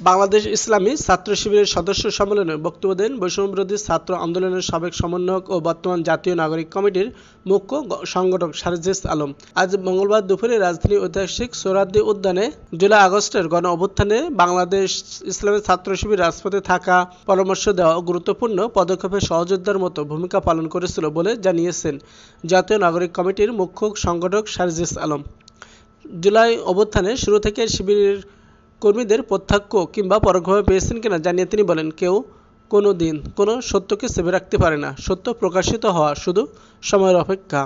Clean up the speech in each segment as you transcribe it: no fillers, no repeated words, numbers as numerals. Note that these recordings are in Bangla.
বাংলাদেশ ইসলামী ছাত্র শিবিরের সদস্য সম্মেলনে বক্তব্য দেন বৈষম্যবিরোধী ছাত্র আন্দোলনের সাবেক সমন্বয়ক ও বর্তমান জাতীয় নাগরিক কমিটির মুখ্য সংগঠক সার্জিস আলম। আজ মঙ্গলবার দুপুরে রাজধানীর ঐতিহাসিক সোহরাওয়ার্দী উদ্যানে জুলাই-আগস্টের গণ-অভ্যুত্থানে বাংলাদেশ ইসলামী ছাত্র শিবির রাজপথে থাকা, পরামর্শ দেওয়া ও গুরুত্বপূর্ণ পদক্ষেপে সহযোদ্ধার মতো ভূমিকা পালন করেছিল বলে জানিয়েছেন জাতীয় নাগরিক কমিটির মুখ্য সংগঠক সার্জিস আলম। জুলাই অভ্যুত্থানে শুরু থেকে শিবিরের কর্মীদের প্রত্যক্ষ কিংবা পরোক্ষভাবে পেয়েছেন কিনা জানিয়ে তিনি বলেন, কেউ কোনো দিন কোনো সত্যকে চেপে রাখতে পারে না। সত্য প্রকাশিত হওয়া শুধু সময়ের অপেক্ষা।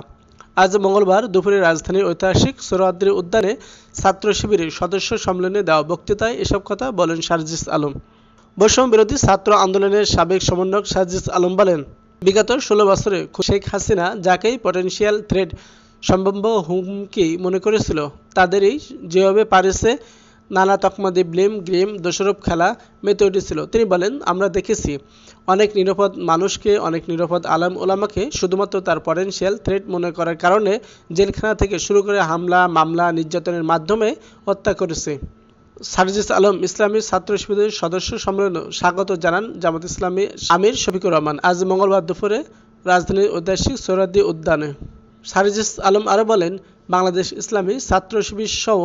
আজ মঙ্গলবার দুপুরে রাজধানীর ঐতিহাসিক সোহরাওয়ার্দী উদ্যানে ছাত্র শিবিরের সদস্য সম্মেলনে দেওয়া বক্তৃতায় এসব কথা বলেন সার্জিস আলম। বৈষম্য বিরোধী ছাত্র আন্দোলনের সাবেক সমন্বয়ক সার্জিস আলম বলেন, বিগত ১৬ বছরে শেখ হাসিনা যাকেই পটেনশিয়াল থ্রেট, সম্ভাব্য হুমকি মনে করেছিল, তাদেরই যেভাবে পারেছে নানা তকমা দিয়ে ব্লেম গেম দোষারোপ খেলা মেতে উঠেছিল। তিনি বলেন, আমরা দেখেছি অনেক নিরাপদ মানুষকে, অনেক নিরাপদ আলেম ওলামাকে শুধুমাত্র তার পটেনশিয়াল থ্রেট মনে করার কারণে জেলখানা থেকে শুরু করে হামলা, মামলা, নির্যাতনের মাধ্যমে হত্যা করেছে। সার্জিস আলম ইসলামী ছাত্র শিবিরের সদস্য সম্মেলনে স্বাগত জানান জামাত ইসলামী আমির শফিকুর রহমান। আজ মঙ্গলবার দুপুরে রাজধানীর ঐতিহাসিক সোহরাওয়ার্দী উদ্যানে সার্জিস আলম আরও বলেন, বাংলাদেশ ইসলামী ছাত্র শিবির সহ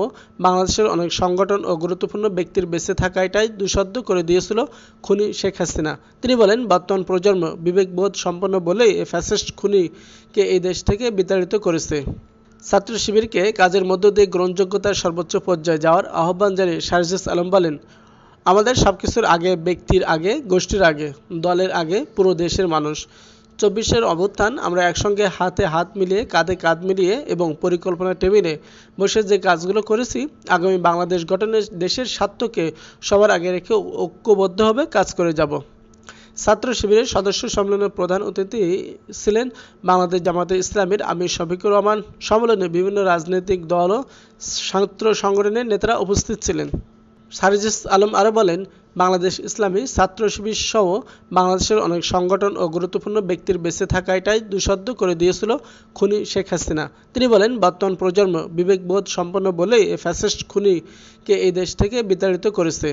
বাংলাদেশের অনেক সংগঠন ও গুরুত্বপূর্ণ ব্যক্তির বেঁচে থাকাটাই দুঃসাধ্য করে দিয়েছিল খুনি শেখ হাসিনা। তিনি বলেন, বর্তমান প্রজন্ম বিবেকবোধ সম্পন্ন বলেই এই ফ্যাসিস্ট খুনিকে এই দেশ থেকে বিতাড়িত করেছে। ছাত্র শিবিরকে কাজের মধ্য দিয়ে গ্রহণযোগ্যতার সর্বোচ্চ পর্যায়ে যাওয়ার আহ্বান জানিয়ে সার্জিস আলম বলেন, আমাদের সবকিছুর আগে, ব্যক্তির আগে, গোষ্ঠীর আগে, দলের আগে পুরো দেশের মানুষ। ২৪-এর অভ্যুত্থান আমরা একসঙ্গে হাতে হাত মিলিয়ে, কাঁধে কাঁধ মিলিয়ে এবং পরিকল্পনা টেবিলে বসে যে কাজগুলো করেছি, আগামী বাংলাদেশ গঠনে দেশের স্বার্থকে সবার আগে রেখে ঐক্যবদ্ধভাবে কাজ করে যাব। ছাত্র শিবিরের সদস্য সম্মেলনের প্রধান অতিথি ছিলেন বাংলাদেশ জামাতে ইসলামীর আমির শফিকুর রহমান। সম্মেলনে বিভিন্ন রাজনৈতিক দল ও ছাত্র সংগঠনের নেতারা উপস্থিত ছিলেন। সার্জিস আলম আরও বলেন, বাংলাদেশ ইসলামী ছাত্র শিবির সহ বাংলাদেশের অনেক সংগঠন ও গুরুত্বপূর্ণ ব্যক্তির বেঁচে থাকাটাই দুঃসাধ্য করে দিয়েছিল খুনি শেখ হাসিনা। তিনি বলেন, বর্তমান প্রজন্ম বিবেকবোধ সম্পন্ন বলেই এই ফ্যাসিস্ট খুনিকে এই দেশ থেকে বিতাড়িত করেছে।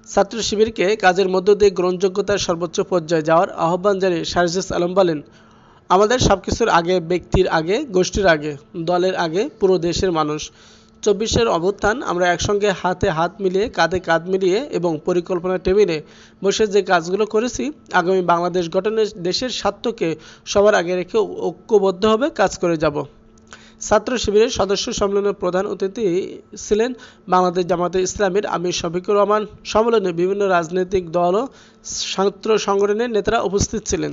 ছাত্র শিবিরকে কাজের মধ্য দিয়ে গ্রহণযোগ্যতার সর্বোচ্চ পর্যায়ে যাওয়ার আহ্বান জানিয়ে সার্জিস আলম বলেন, আমাদের সবকিছুর আগে, ব্যক্তির আগে, গোষ্ঠীর আগে, দলের আগে পুরো দেশের মানুষ। ২৪-এর অভ্যুত্থান আমরা একসঙ্গে হাতে হাত মিলিয়ে, কাঁধে কাঁধ মিলিয়ে এবং পরিকল্পনা টেবিলে বসে যে কাজগুলো করেছি, আগামী বাংলাদেশ গঠনে দেশের স্বার্থকে সবার আগে রেখে ঐক্যবদ্ধভাবে কাজ করে যাব। ছাত্র শিবিরের সদস্য সম্মেলনের প্রধান অতিথি ছিলেন বাংলাদেশ জামাতে ইসলামীর আমির শফিকুর রহমান। সম্মেলনে বিভিন্ন রাজনৈতিক দল ও ছাত্র সংগঠনের নেতারা উপস্থিত ছিলেন।